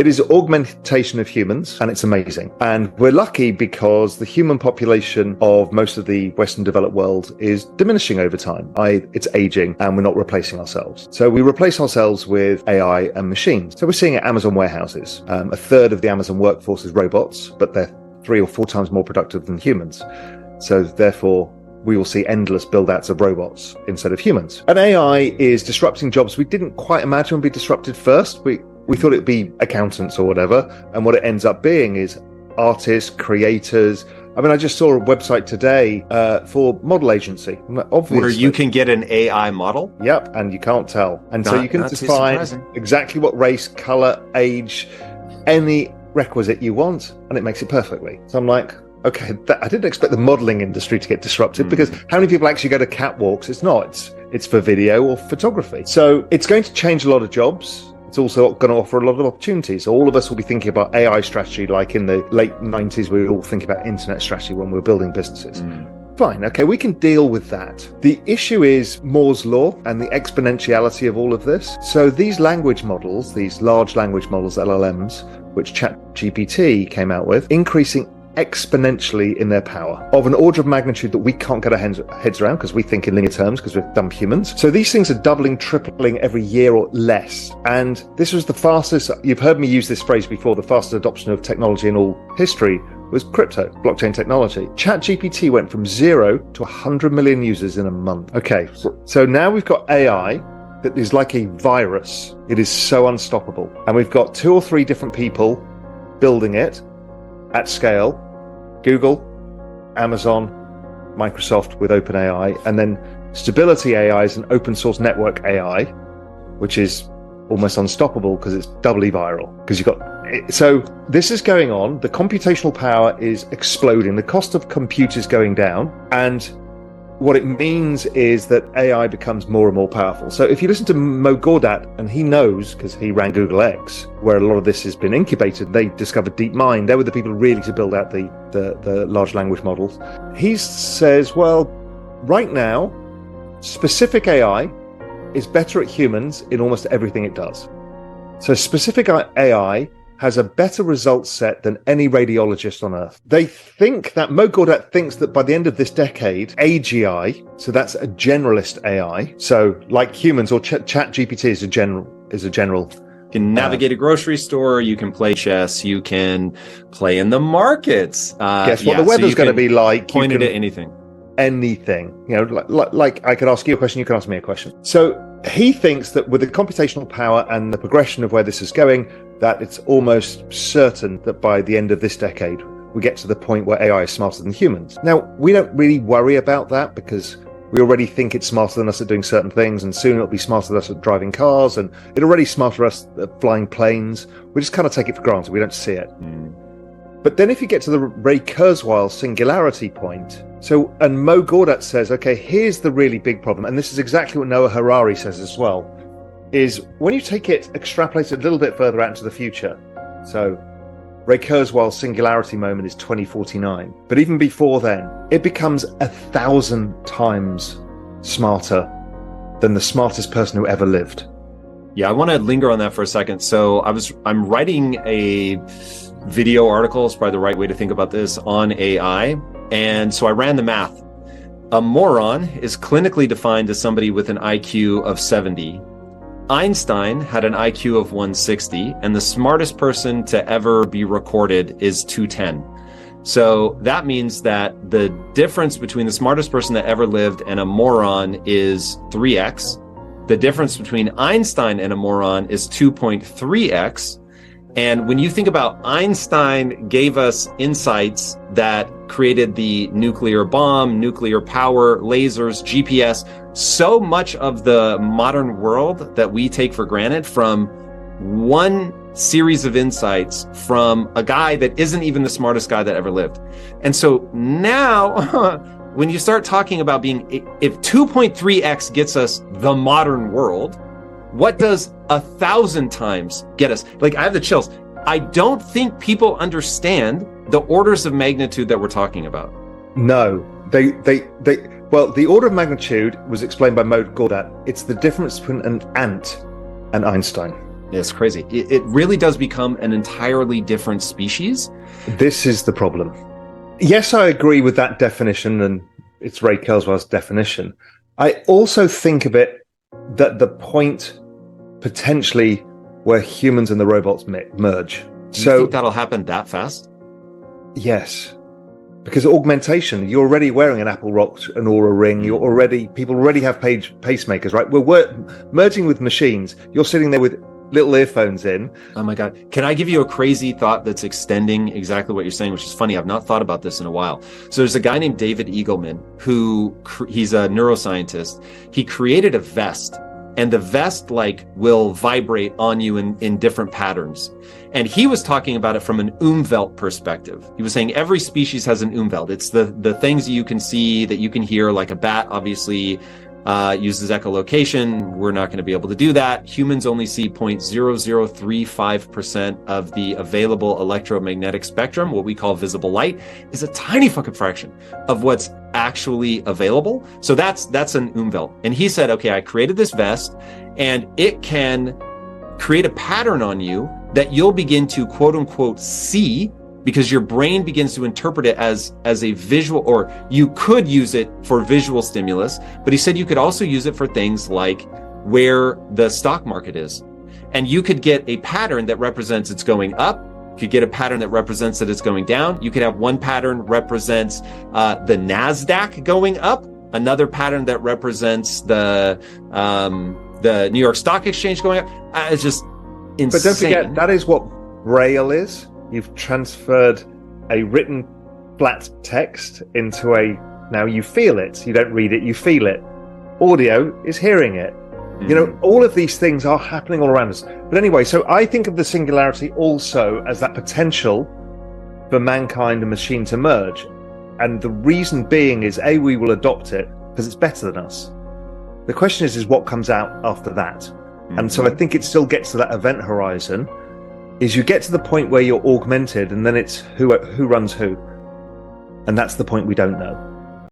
It is augmentation of humans, and it's amazing. And we're lucky because the human population of most of the Western developed world is diminishing over time. It's aging, and we're not replacing ourselves. So we replace ourselves with AI and machines. So we're seeing at Amazon warehouses, a third of the Amazon workforce is robots, but they're 3 or 4 times more productive than humans. So therefore, we will see endless build-outs of robots instead of humans. And AI is disrupting jobs we didn't quite imagine would be disrupted first. We thought it'd be accountants or whatever, and what it ends up being is artists, creators. I mean, I just saw a website today for model agency. Obviously, where you can get an AI model? Yep, and you can't tell. And so you can define exactly what race, color, age, any requisite you want, and it makes it perfectly. So I'm like, okay, I didn't expect the modeling industry to get disrupted, because how many people actually go to catwalks? It's not. It's for video or photography. So it's going to change a lot of jobs. It's also going to offer a lot of opportunities. All of us will be thinking about AI strategy like in the late 90s. We all think about internet strategy when we're building businesses. Fine, okay, we can deal with that. The issue is Moore's law and the exponentiality of all of this. So these language models, these large language models, LLMs, which ChatGPT came out with, increasing exponentially in their power of an order of magnitude that we can't get our heads around because we think in linear terms because we're dumb humans. So these things are doubling, tripling every year or less. And this was the fastest, you've heard me use this phrase before, the fastest adoption of technology in all history was crypto, blockchain technology. ChatGPT went from 0 to 100 million users in a month. Okay, so now we've got AI that is like a virus. It is so unstoppable. And we've got 2 or 3 different people building it at scale: Google, Amazon, Microsoft with OpenAI, and then Stability AI is an open source network AI, which is almost unstoppable because it's doubly viral. Because you've got, so this is going on. The computational power is exploding. The cost of compute is going down, and what it means is that AI becomes more and more powerful. So if you listen to Mo Gawdat, and he knows because he ran Google X, where a lot of this has been incubated, they discovered DeepMind. They were the people really to build out the large language models. He says, well, right now, specific AI is better at humans in almost everything it does. So specific AI has a better result set than any radiologist on Earth. They think that, Mo Gawdat thinks that by the end of this decade, AGI, so that's a generalist AI, so like humans, or ChatGPT is a general. You can navigate a grocery store, you can play chess, you can play in the markets. Guess what the weather's going to be like. Point it at anything. Anything. You know, like I could ask you a question, you can ask me a question. So he thinks that with the computational power and the progression of where this is going, that it's almost certain that by the end of this decade, we get to the point where AI is smarter than humans. Now, we don't really worry about that because we already think it's smarter than us at doing certain things, and soon it'll be smarter than us at driving cars, and it's already smarter than us at flying planes. We just kind of take it for granted. We don't see it. But then if you get to the Ray Kurzweil singularity point, and Mo Gawdat says, okay, here's the really big problem, and this is exactly what Noah Harari says as well, is when you take it, extrapolate it a little bit further out into the future. So Ray Kurzweil's singularity moment is 2049. But even before then, it becomes 1,000 times smarter than the smartest person who ever lived. Yeah, I want to linger on that for a second. So I'm writing a video article, is probably the right way to think about this, on AI. And so I ran the math. A moron is clinically defined as somebody with an IQ of 70. Einstein had an IQ of 160, and the smartest person to ever be recorded is 210. So that means that the difference between the smartest person that ever lived and a moron is 3x. The difference between Einstein and a moron is 2.3x. And when you think about Einstein gave us insights that created the nuclear bomb, nuclear power, lasers, GPS, so much of the modern world that we take for granted from one series of insights from a guy that isn't even the smartest guy that ever lived. And so now when you start talking about if 2.3x gets us the modern world, what does 1,000 times get us? Like, I have the chills. I don't think people understand the orders of magnitude that we're talking about. No, well, the order of magnitude was explained by Mo Gawdat. It's the difference between an ant and Einstein. It's crazy. It really does become an entirely different species. This is the problem. Yes, I agree with that definition, and it's Ray Kurzweil's definition. I also think of it that the point potentially where humans and the robots merge. Do you think that'll happen that fast? Yes. Because augmentation, you're already wearing an Apple Watch, an Aura Ring. People already have pacemakers, right? We're merging with machines. You're sitting there with little earphones in. Oh my God. Can I give you a crazy thought that's extending exactly what you're saying, which is funny. I've not thought about this in a while. So there's a guy named David Eagleman he's a neuroscientist. He created a vest, and the vest will vibrate on you in different patterns. And he was talking about it from an Umwelt perspective. He was saying every species has an Umwelt. It's the things that you can see, that you can hear, like a bat, obviously, uses echolocation. We're not going to be able to do that. Humans only see 0.0035% of the available electromagnetic spectrum. What we call visible light is a tiny fucking fraction of what's actually available. So that's an Umwelt. And he said, okay, I created this vest, and it can create a pattern on you that you'll begin to quote unquote see, because your brain begins to interpret it as a visual, or you could use it for visual stimulus. But he said you could also use it for things like where the stock market is. And you could get a pattern that represents it's going up. You could get a pattern that represents that it's going down. You could have one pattern represents the NASDAQ going up, another pattern that represents the New York Stock Exchange going up. It's just insane. But don't forget, that is what Braille is. You've transferred a written flat text into now you feel it. You don't read it, you feel it. Audio is hearing it. Mm-hmm. All of these things are happening all around us. But anyway, so I think of the singularity also as that potential for mankind and machine to merge. And the reason being is, A, we will adopt it because it's better than us. The question is what comes out after that? Mm-hmm. And so I think it still gets to that event horizon, is you get to the point where you're augmented, and then it's who runs who. And that's the point we don't know.